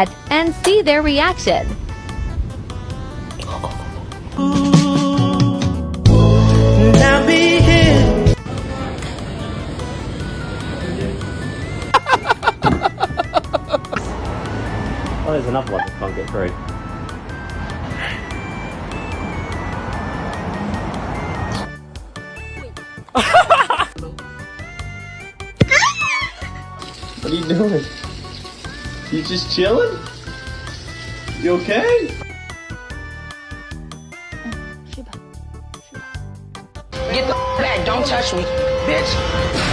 cat and see their reaction. Now be here. Oh, there's another one that can't get through. What are you doing? You just chilling? You okay? Get the back. Don't touch me, bitch.